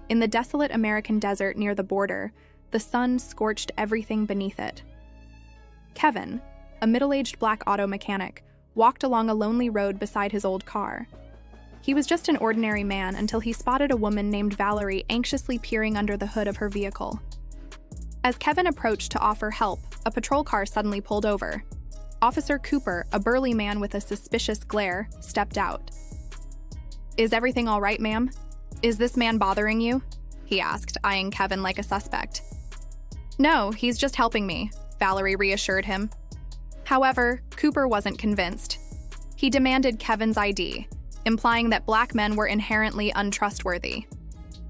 In the desolate American desert near the border, the sun scorched everything beneath it. Kevin, a middle-aged black auto mechanic, walked along a lonely road beside his old car. He was just an ordinary man until he spotted a woman named Valerie anxiously peering under the hood of her vehicle. As Kevin approached to offer help, a patrol car suddenly pulled over. Officer Cooper, a burly man with a suspicious glare, stepped out. "Is everything all right, ma'am? Is this man bothering you?" he asked, eyeing Kevin like a suspect. "No, he's just helping me," Valerie reassured him. However, Cooper wasn't convinced. He demanded Kevin's ID, implying that black men were inherently untrustworthy.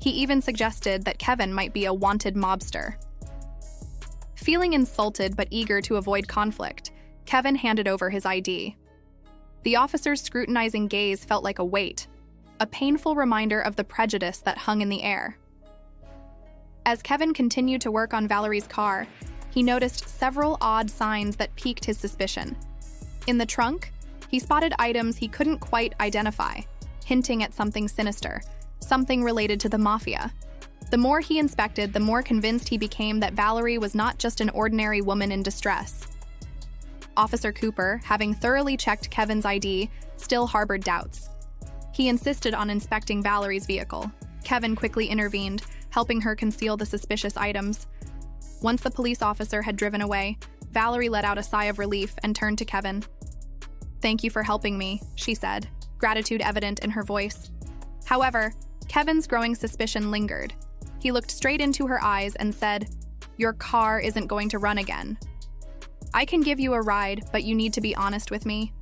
He even suggested that Kevin might be a wanted mobster. Feeling insulted but eager to avoid conflict, Kevin handed over his ID. The officer's scrutinizing gaze felt like a weight, a painful reminder of the prejudice that hung in the air. As Kevin continued to work on Valerie's car, he noticed several odd signs that piqued his suspicion. In the trunk, he spotted items he couldn't quite identify, hinting at something sinister, something related to the mafia. The more he inspected, the more convinced he became that Valerie was not just an ordinary woman in distress. Officer Cooper, having thoroughly checked Kevin's ID, still harbored doubts. He insisted on inspecting Valerie's vehicle. Kevin quickly intervened, helping her conceal the suspicious items. Once the police officer had driven away, Valerie let out a sigh of relief and turned to Kevin. "Thank you for helping me," she said, gratitude evident in her voice. However, Kevin's growing suspicion lingered. He looked straight into her eyes and said, "Your car isn't going to run again. I can give you a ride, but you need to be honest with me.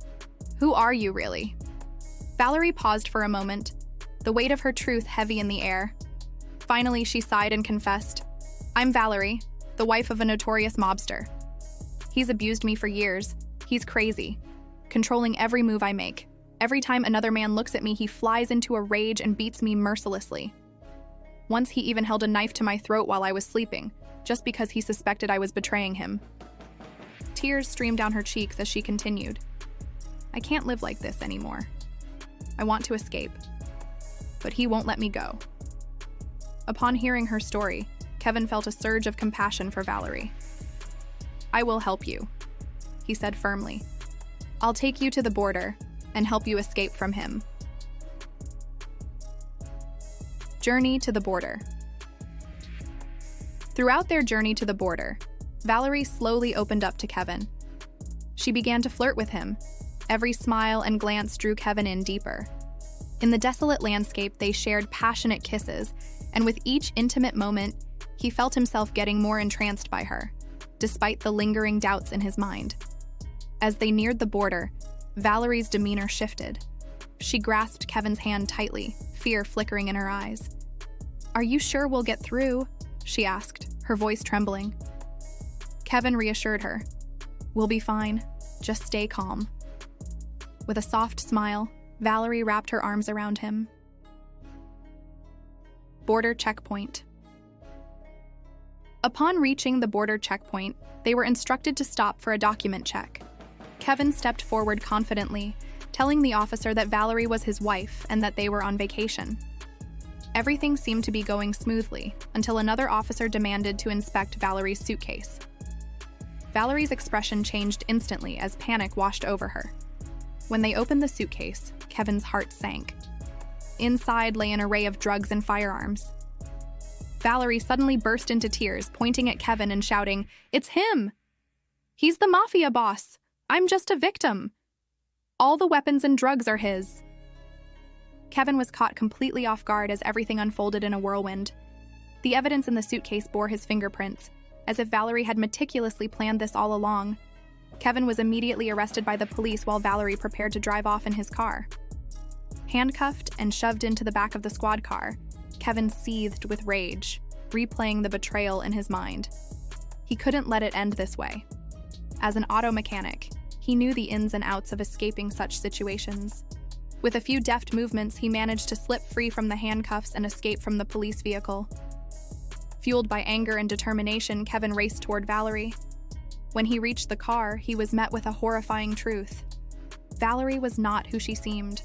Who are you, really?" Valerie paused for a moment, the weight of her truth heavy in the air. Finally, she sighed and confessed, "I'm Valerie, the wife of a notorious mobster. He's abused me for years. He's crazy, controlling every move I make. Every time another man looks at me, he flies into a rage and beats me mercilessly. Once he even held a knife to my throat while I was sleeping, just because he suspected I was betraying him." Tears streamed down her cheeks as she continued, "I can't live like this anymore. I want to escape, but he won't let me go." Upon hearing her story, Kevin felt a surge of compassion for Valerie. "I will help you," he said firmly. "I'll take you to the border and help you escape from him." Journey to the border. Throughout their journey to the border, Valerie slowly opened up to Kevin. She began to flirt with him. Every smile and glance drew Kevin in deeper. In the desolate landscape, they shared passionate kisses, and with each intimate moment, he felt himself getting more entranced by her, despite the lingering doubts in his mind. As they neared the border, Valerie's demeanor shifted. She grasped Kevin's hand tightly, fear flickering in her eyes. "Are you sure we'll get through?" she asked, her voice trembling. Kevin reassured her. "We'll be fine. Just stay calm." With a soft smile, Valerie wrapped her arms around him. Border checkpoint. Upon reaching the border checkpoint, they were instructed to stop for a document check. Kevin stepped forward confidently, telling the officer that Valerie was his wife and that they were on vacation. Everything seemed to be going smoothly until another officer demanded to inspect Valerie's suitcase. Valerie's expression changed instantly as panic washed over her. When they opened the suitcase, Kevin's heart sank. Inside lay an array of drugs and firearms. Valerie suddenly burst into tears, pointing at Kevin and shouting, "It's him! He's the mafia boss! I'm just a victim! All the weapons and drugs are his!" Kevin was caught completely off guard as everything unfolded in a whirlwind. The evidence in the suitcase bore his fingerprints, as if Valerie had meticulously planned this all along. Kevin was immediately arrested by the police while Valerie prepared to drive off in his car. Handcuffed and shoved into the back of the squad car, Kevin seethed with rage, replaying the betrayal in his mind. He couldn't let it end this way. As an auto mechanic, he knew the ins and outs of escaping such situations. With a few deft movements, he managed to slip free from the handcuffs and escape from the police vehicle. Fueled by anger and determination, Kevin raced toward Valerie. When he reached the car, he was met with a horrifying truth. Valerie was not who she seemed.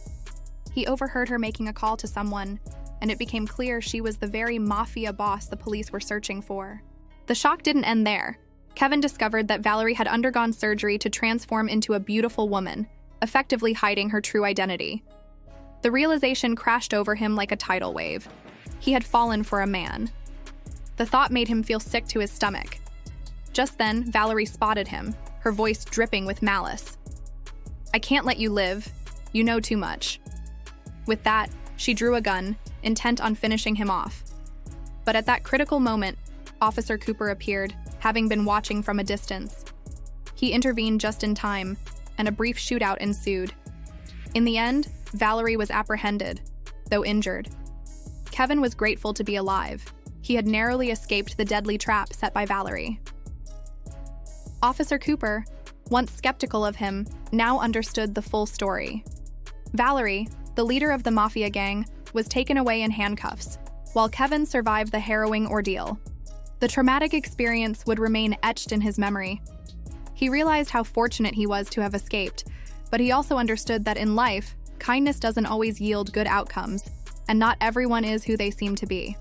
He overheard her making a call to someone, and it became clear she was the very mafia boss the police were searching for. The shock didn't end there. Kevin discovered that Valerie had undergone surgery to transform into a beautiful woman, effectively hiding her true identity. The realization crashed over him like a tidal wave. He had fallen for a man. The thought made him feel sick to his stomach. Just then, Valerie spotted him, her voice dripping with malice. "I can't let you live. You know too much." With that, she drew a gun, intent on finishing him off. But at that critical moment, Officer Cooper appeared, having been watching from a distance. He intervened just in time, and a brief shootout ensued. In the end, Valerie was apprehended, though injured. Kevin was grateful to be alive. He had narrowly escaped the deadly trap set by Valerie. Officer Cooper, once skeptical of him, now understood the full story. Valerie, the leader of the mafia gang, was taken away in handcuffs, while Kevin survived the harrowing ordeal. The traumatic experience would remain etched in his memory. He realized how fortunate he was to have escaped, but he also understood that in life, kindness doesn't always yield good outcomes, and not everyone is who they seem to be.